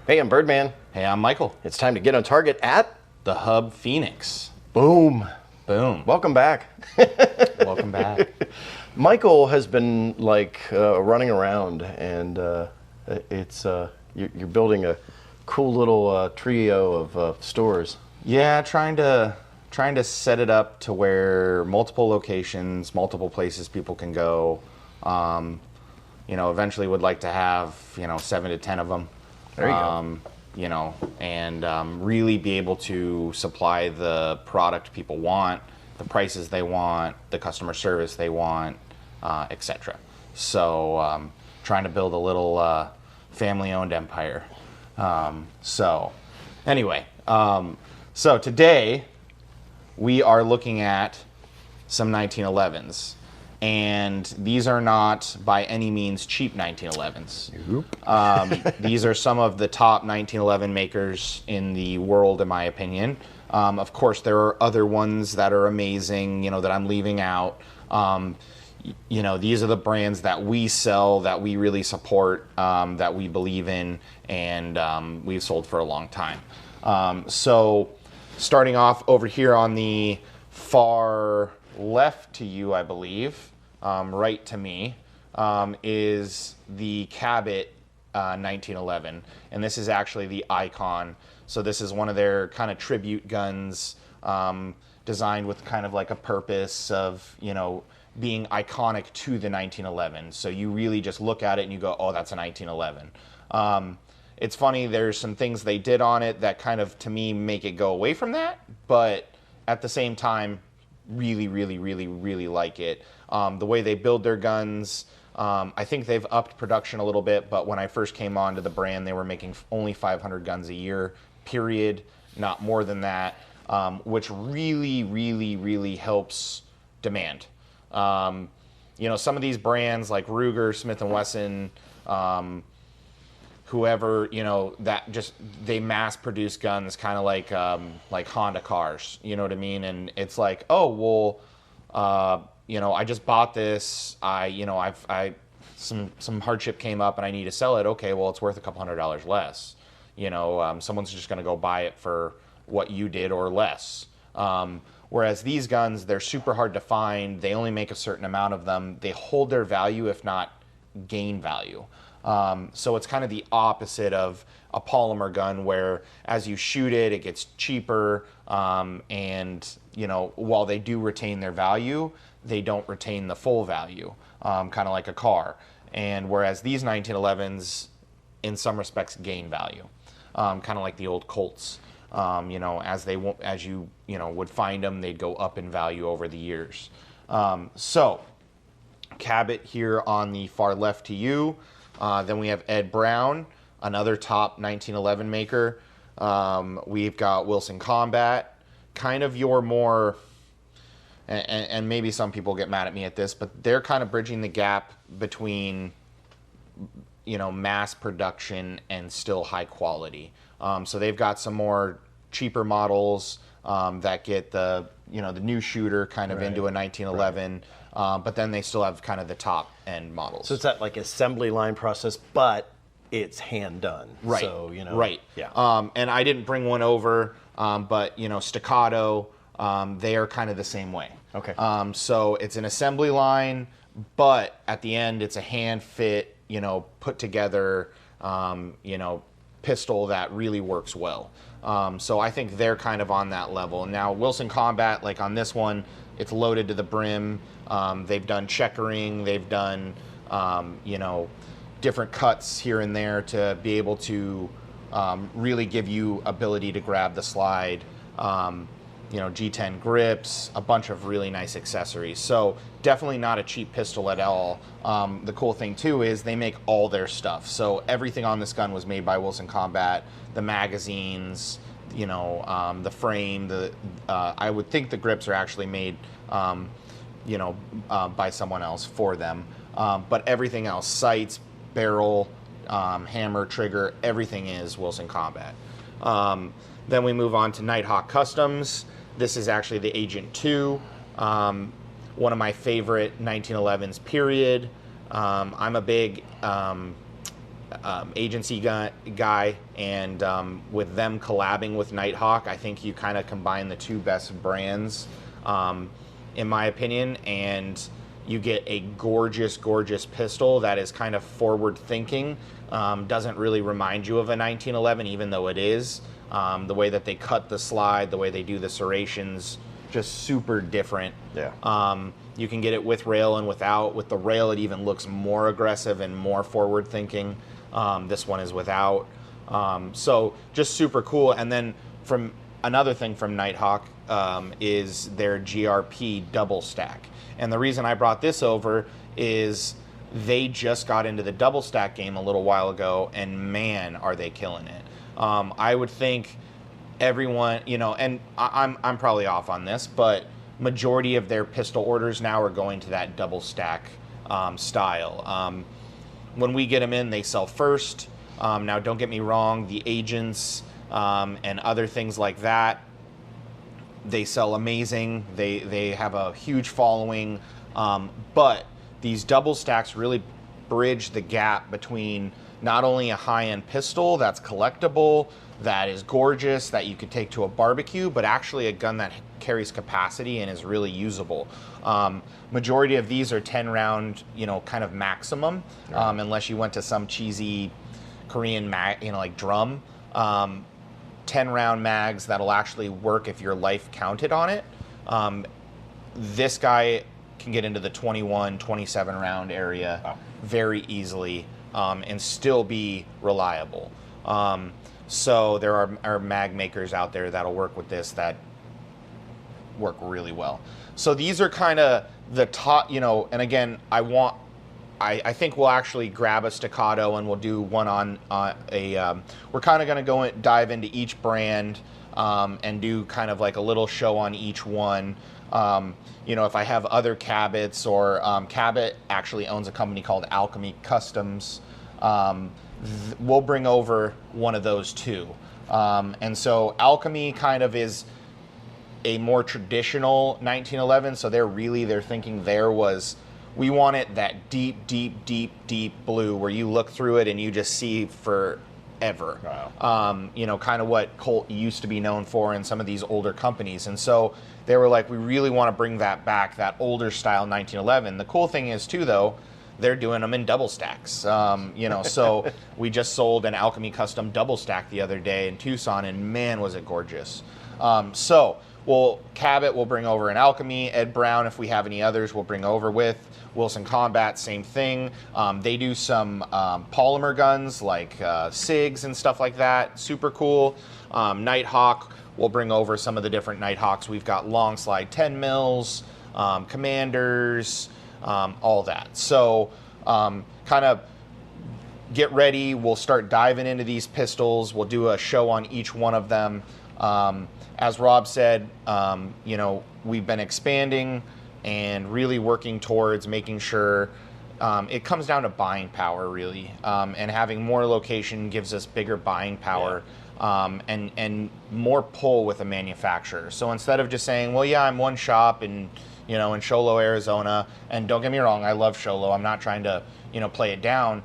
Hey, I'm Birdman. Hey, I'm Michael. It's time to get on target at The Hub Phoenix. Boom. Boom. Welcome back. Welcome back. Michael has been running around, and you're building a cool little trio of stores. Yeah, trying to set it up to where multiple locations, multiple places people can go. Eventually would like to have 7 to 10 of them. There you go. And really be able to supply the product people want, the prices they want, the customer service they want, etc. So trying to build a little family-owned empire. So today we are looking at some 1911s. And these are not by any means cheap 1911s. Nope. These are some of the top 1911 makers in the world, in my opinion. Of course, there are other ones that are amazing, that I'm leaving out. These are the brands that we sell, that we really support, that we believe in, and we've sold for a long time. So starting off over here on the far left to you, I believe, right to me, is the Cabot 1911, and this is actually the Icon. So this is one of their kind of tribute guns, designed with kind of like a purpose of, being iconic to the 1911. So you really just look at it and you go, oh, that's a 1911. It's funny, there's some things they did on it that kind of, to me, make it go away from that, but at the same time, really, really, really, really like it. The way they build their guns, I think they've upped production a little bit, but when I first came onto the brand, they were making only 500 guns a year, period, not more than that, which really, really, really helps demand. Some of these brands like Ruger, Smith & Wesson, whoever, that just, they mass produce guns kind of like Honda cars, you know what I mean? And it's like, oh, well, I just bought this, some hardship came up and I need to sell it. Okay, well, it's worth a couple $100 less. Someone's just going to go buy it for what you did or less. Whereas these guns, they're super hard to find. They only make a certain amount of them. They hold their value, if not gain value. So it's kind of the opposite of a polymer gun, where as you shoot it, it gets cheaper, and while they do retain their value, they don't retain the full value, kind of like a car. And whereas these 1911s, in some respects, gain value, kind of like the old Colts. As you would find them, they'd go up in value over the years. So Cabot here on the far left to you. Then we have Ed Brown, another top 1911 maker. We've got Wilson Combat, kind of your more, and maybe some people get mad at me at this, but they're kind of bridging the gap between, mass production and still high quality. So they've got some more cheaper models that get the new shooter kind of into a 1911. Right. But then they still have kind of the top end models. So it's that like assembly line process, but it's hand done. Right. So, Right. Yeah. And I didn't bring one over, but Staccato, they are kind of the same way. Okay. So it's an assembly line, but at the end it's a hand fit, put together, pistol that really works well. So I think they're kind of on that level. Now Wilson Combat, like on this one, it's loaded to the brim. They've done checkering. They've done, different cuts here and there to be able to really give you ability to grab the slide. G10 grips, a bunch of really nice accessories. So definitely not a cheap pistol at all. The cool thing too is they make all their stuff. So everything on this gun was made by Wilson Combat. The magazines, the frame, I would think the grips are actually made, by someone else for them. But everything else, sights, barrel, hammer, trigger, everything is Wilson Combat. Then we move on to Nighthawk Customs. This is actually the Agent 2, one of my favorite 1911s, period. I'm a big agency guy, and with them collabing with Nighthawk, I think you kind of combine the two best brands, in my opinion, and you get a gorgeous, gorgeous pistol that is kind of forward-thinking. Doesn't really remind you of a 1911, even though it is. The way that they cut the slide, the way they do the serrations, just super different. Yeah. You can get it with rail and without. With the rail, it even looks more aggressive and more forward-thinking. This one is without. So just super cool. And then from another thing from Nighthawk is their GRP double stack. And the reason I brought this over is they just got into the double stack game a little while ago, and man, are they killing it. I would think everyone, and I'm probably off on this, but majority of their pistol orders now are going to that double stack style. When we get them in, they sell first. Now, don't get me wrong, the agents and other things like that, they sell amazing. They have a huge following, but these double stacks really bridge the gap between not only a high-end pistol that's collectible, that is gorgeous, that you could take to a barbecue, but actually a gun that carries capacity and is really usable. Majority of these are 10-round, kind of maximum, unless you went to some cheesy Korean like drum. 10-round mags that'll actually work if your life counted on it. This guy can get into the 21, 27 round area very easily and still be reliable. So there are mag makers out there that'll work with this that work really well. So these are kind of the top, and again, I think we'll actually grab a Staccato and we'll do one on we're kind of going to go and dive into each brand and do kind of like a little show on each one. If I have other Cabots, or Cabot actually owns a company called Alchemy Customs, we'll bring over one of those too. And so Alchemy kind of is a more traditional 1911, so their thinking there was, we want it that deep, deep, deep, deep blue where you look through it and you just see forever. Wow. Kind of what Colt used to be known for in some of these older companies. And so they were like, we really want to bring that back, that older style 1911. The cool thing is too, though, they're doing them in double stacks. So we just sold an Alchemy Custom double stack the other day in Tucson, and man, was it gorgeous. Cabot will bring over an Alchemy. Ed Brown, if we have any others, we'll bring over with. Wilson Combat, same thing. They do some polymer guns like SIGs and stuff like that. Super cool. Nighthawk, we'll bring over some of the different Nighthawks. We've got long slide 10 mils, Commanders, all that. So kind of get ready. We'll start diving into these pistols. We'll do a show on each one of them. As Rob said, we've been expanding and really working towards making sure it comes down to buying power, really. And having more location gives us bigger buying power, and more pull with a manufacturer. So instead of just saying, well, yeah, I'm one shop in Sholo, Arizona, and don't get me wrong, I love Sholo. I'm not trying to, play it down.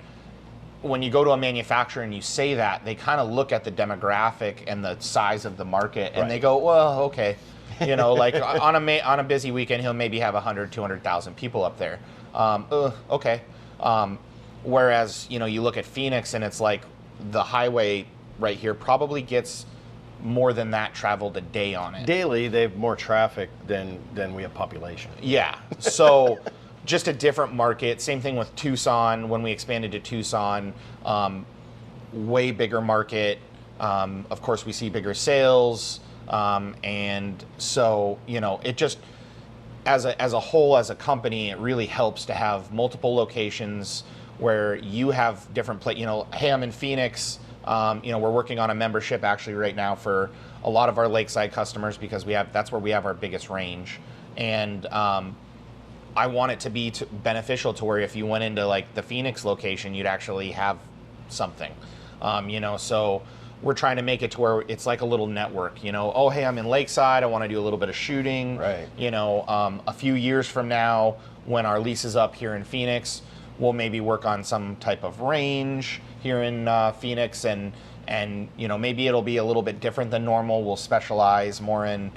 When you go to a manufacturer and you say that, they kind of look at the demographic and the size of the market, and they go, well, okay. Like on a busy weekend, he'll maybe have 100, 200,000 people up there. Okay. Whereas, you look at Phoenix and it's like the highway right here probably gets more than that traveled a day on it. Daily, they have more traffic than we have population. Yeah. So just a different market. Same thing with Tucson. When we expanded to Tucson, way bigger market. Of course, we see bigger sales. And so, it just, as a whole, as a company, it really helps to have multiple locations where you have different hey, I'm in Phoenix. We're working on a membership actually right now for a lot of our lakeside customers because that's where we have our biggest range. And I want it to be beneficial to where if you went into like the Phoenix location, you'd actually have something, so we're trying to make it to where it's like a little network, oh, hey, I'm in Lakeside. I want to do a little bit of shooting. Right. A few years from now when our lease is up here in Phoenix, we'll maybe work on some type of range here in Phoenix, and maybe it'll be a little bit different than normal. We'll specialize more in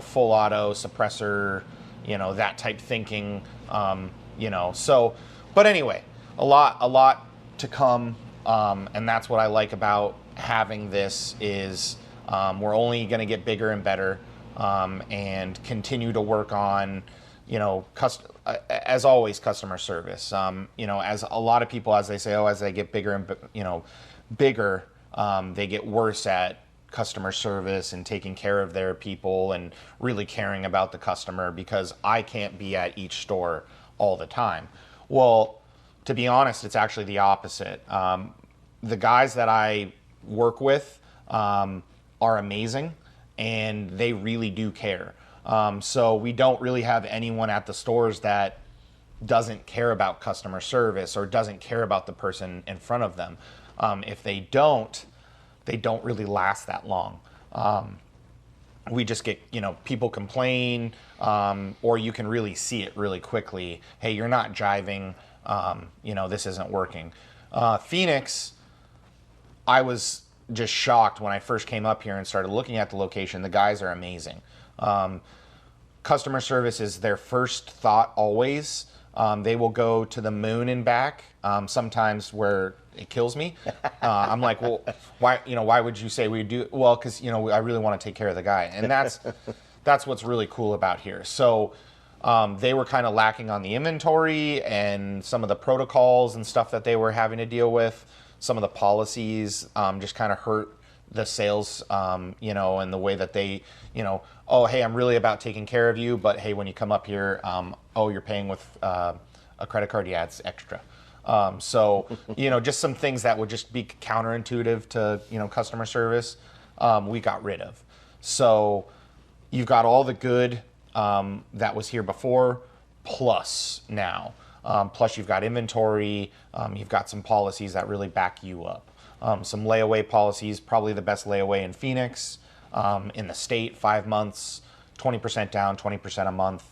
full auto suppressor, that type thinking, So, but anyway, a lot to come, and that's what I like about having this is we're only going to get bigger and better, and continue to work on, as always, customer service. As a lot of people, as they say, as they get bigger and bigger, they get worse at customer service and taking care of their people and really caring about the customer, because I can't be at each store all the time. Well, to be honest, it's actually the opposite. The guys that I work with are amazing, and they really do care. So we don't really have anyone at the stores that doesn't care about customer service or doesn't care about the person in front of them. If they don't really last that long. We just get, people complain, or you can really see it really quickly. Hey, you're not jiving. This isn't working. Phoenix, I was just shocked when I first came up here and started looking at the location. The guys are amazing. Customer service is their first thought always. They will go to the moon and back, sometimes where it kills me. I'm like, well, why would you say we do? Well, because, I really want to take care of the guy. And that's what's really cool about here. So they were kind of lacking on the inventory and some of the protocols and stuff that they were having to deal with. Some of the policies just kind of hurt the sales, and the way that they, oh, hey, I'm really about taking care of you, but hey, when you come up here, you're paying with a credit card, yeah, it's extra. So, just some things that would just be counterintuitive to, customer service, we got rid of. So you've got all the good that was here before, plus now. Plus you've got inventory, you've got some policies that really back you up. Some layaway policies, probably the best layaway in Phoenix, in the state, 5 months, 20% down, 20% a month.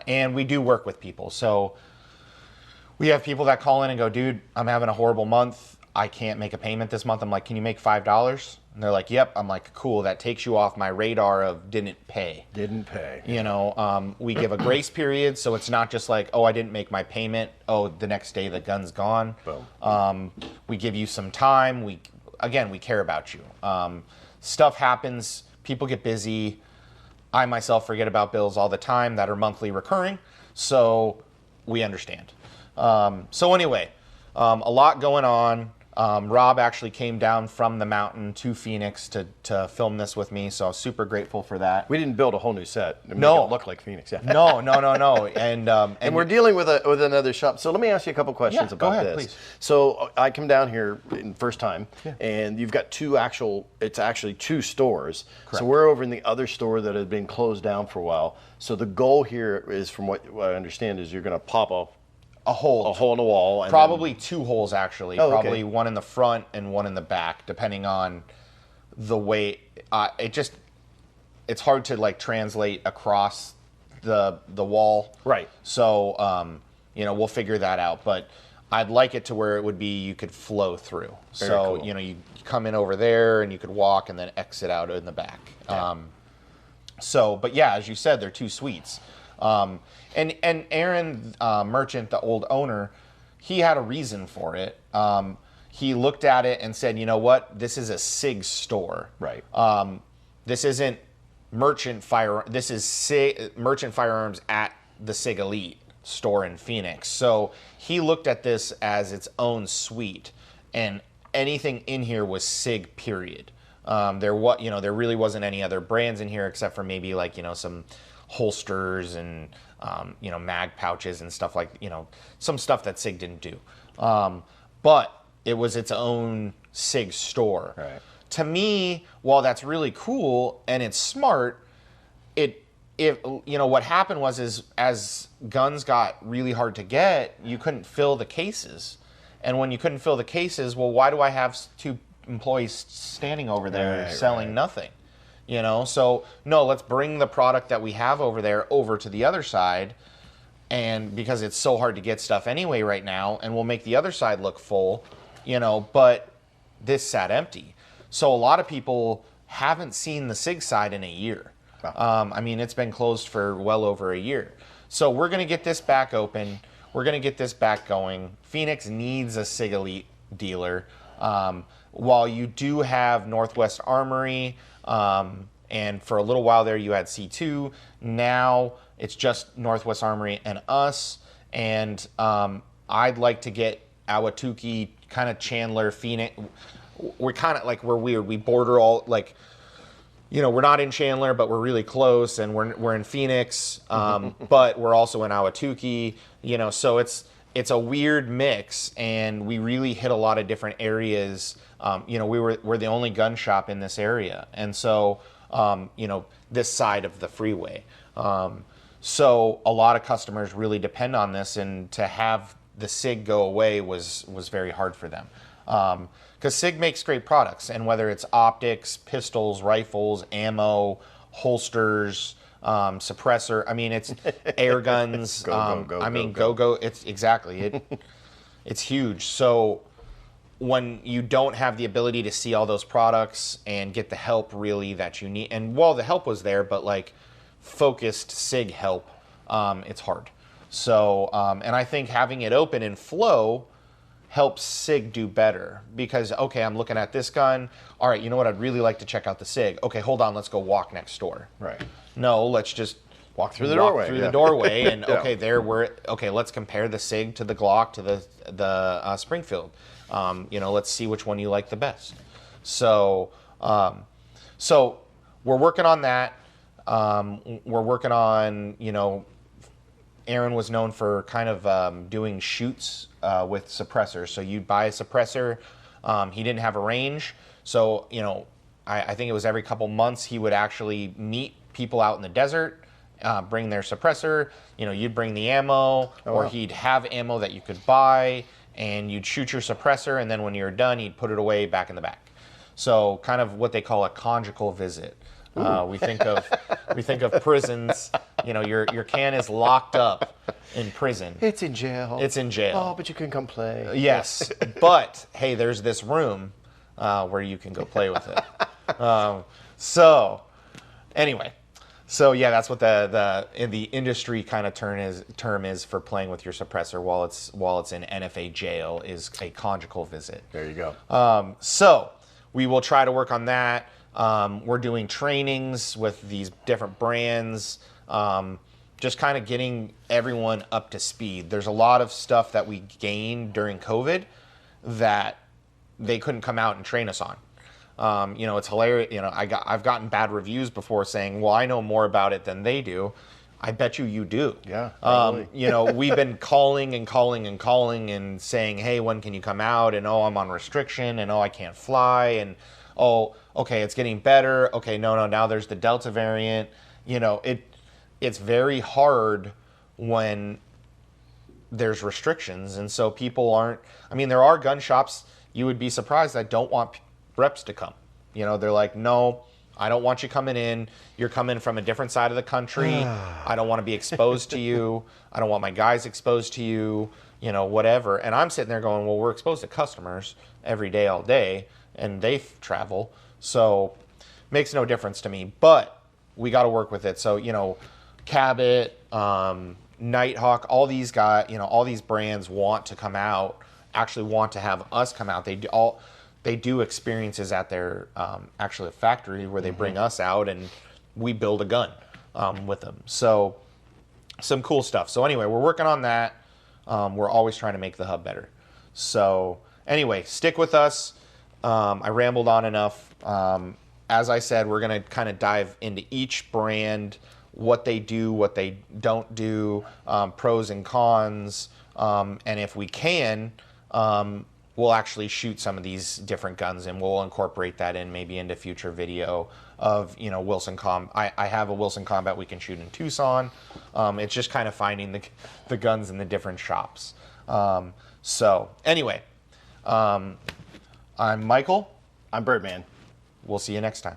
And we do work with people. So we have people that call in and go, dude, I'm having a horrible month. I can't make a payment this month. I'm like, can you make $5? And they're like, yep. I'm like, cool. That takes you off my radar of didn't pay. We give a grace period. So it's not just like, oh, I didn't make my payment. Oh, the next day the gun's gone. Boom. We give you some time. We care about you. Stuff happens. People get busy. I myself forget about bills all the time that are monthly recurring. So we understand. So anyway, a lot going on. Rob actually came down from the mountain to Phoenix to film this with me, so I was super grateful for that. We didn't build a whole new set to make No. it look like Phoenix. Yeah. No. And we're dealing with another shop. So let me ask you a couple questions about go ahead, this. Please. So I come down here first time, and you've got it's actually two stores. Correct. So we're over in the other store that has been closed down for a while. So the goal here is, from what I understand, is you're going to pop a hole in the wall. And probably two holes, actually. Oh, okay. Probably one in the front and one in the back, depending on the way. It's hard to translate across the wall. Right. So we'll figure that out. But I'd like it to where it would be you could flow through. Very so cool. You come in over there and you could walk and then exit out in the back. Yeah. But yeah, as you said, they're two suites. And Aaron Merchant, the old owner, he had a reason for it. He looked at it and said, you know what? This is a Sig store. Right. This isn't Merchant Firearms. This is Merchant Firearms at the Sig Elite store in Phoenix. So he looked at this as its own suite, and anything in here was Sig, period. There really wasn't any other brands in here except for maybe some holsters and mag pouches and stuff some stuff that Sig didn't do. But it was its own Sig store. Right. To me, while that's really cool and it's smart, what happened was as guns got really hard to get, you couldn't fill the cases. And when you couldn't fill the cases, well, why do I have two employees standing over there selling nothing? So no, let's bring the product that we have over there over to the other side, and because it's so hard to get stuff anyway right now, and we'll make the other side look full, but this sat empty. So a lot of people haven't seen the Sig side in a year. Wow. I mean, it's been closed for well over a year. So we're going to get this back open. We're going to get this back going. Phoenix needs a Sig Elite dealer. While you do have Northwest Armory, and for a little while there you had C2, now it's just Northwest Armory and us. And I'd like to get Ahwatukee, kind of Chandler, Phoenix. We're kind of like, we're weird. We border all, like, we're not in Chandler, but we're really close, and we're in Phoenix, but we're also in Ahwatukee, so it's a weird mix, and we really hit a lot of different areas. We're the only gun shop in this area, and so this side of the freeway. So a lot of customers really depend on this, and to have the Sig go away was very hard for them. Because Sig makes great products, and whether it's optics, pistols, rifles, ammo, holsters, suppressor, I mean, it's air guns. Go. It's exactly. It's huge. So when you don't have the ability to see all those products and get the help really that you need, and while the help was there, but like focused Sig help, it's hard. So, and I think having it open and flow helps Sig do better, because, okay, I'm looking at this gun. All right, you know what? I'd really like to check out the Sig. Okay, hold on. Let's go walk next door. Right. No, let's just walk through the doorway. The doorway, and okay, let's compare the Sig to the Glock to the Springfield. Let's see which one you like the best. So, we're working on that. We're working on, Aaron was known for kind of doing shoots with suppressors. So you'd buy a suppressor. He didn't have a range. So, I think it was every couple months he would actually meet people out in the desert, bring their suppressor. You'd bring the ammo, or he'd have ammo that you could buy, and you'd shoot your suppressor, and then when you're done, he'd put it away back in the back. So kind of what they call a conjugal visit. We think of prisons. Your can is locked up in prison. It's in jail. It's in jail. Oh, but you can come play. Yes, but hey, there's this room where you can go play with it. So anyway, yeah, that's what the in the industry kind of term is for playing with your suppressor while it's in NFA jail, is a conjugal visit. There you go. So we will try to work on that. We're doing trainings with these different brands, just kind of getting everyone up to speed. There's a lot of stuff that we gained during COVID that they couldn't come out and train us on. It's hilarious. I've gotten bad reviews before saying, well, I know more about it than they do. I bet you do. Yeah. Probably. We've been calling and saying, hey, when can you come out? And, oh, I'm on restriction, and, oh, I can't fly, and, oh, okay, it's getting better. Okay, no, now there's the Delta variant. It's very hard when there's restrictions, and so people aren't. I mean, there are gun shops you would be surprised that don't want reps to come. They're like, no, I don't want you coming in. You're coming from a different side of the country. I don't want to be exposed to you. I don't want my guys exposed to you. Whatever. And I'm sitting there going, well, we're exposed to customers every day, all day, and they travel. So makes no difference to me, but we got to work with it. So, Cabot, Nighthawk, all these guys, all these brands want to come out, actually want to have us come out. They do experiences at their actually a factory where they bring us out and we build a gun with them. So some cool stuff. So anyway, we're working on that. We're always trying to make the hub better. So anyway, stick with us. I rambled on enough. As I said, we're going to kind of dive into each brand, what they do, what they don't do, pros and cons. And if we can, we'll actually shoot some of these different guns, and we'll incorporate that in maybe into future video of, Wilson I have a Wilson Combat we can shoot in Tucson. It's just kind of finding the guns in the different shops. So anyway, I'm Michael. I'm Birdman. We'll see you next time.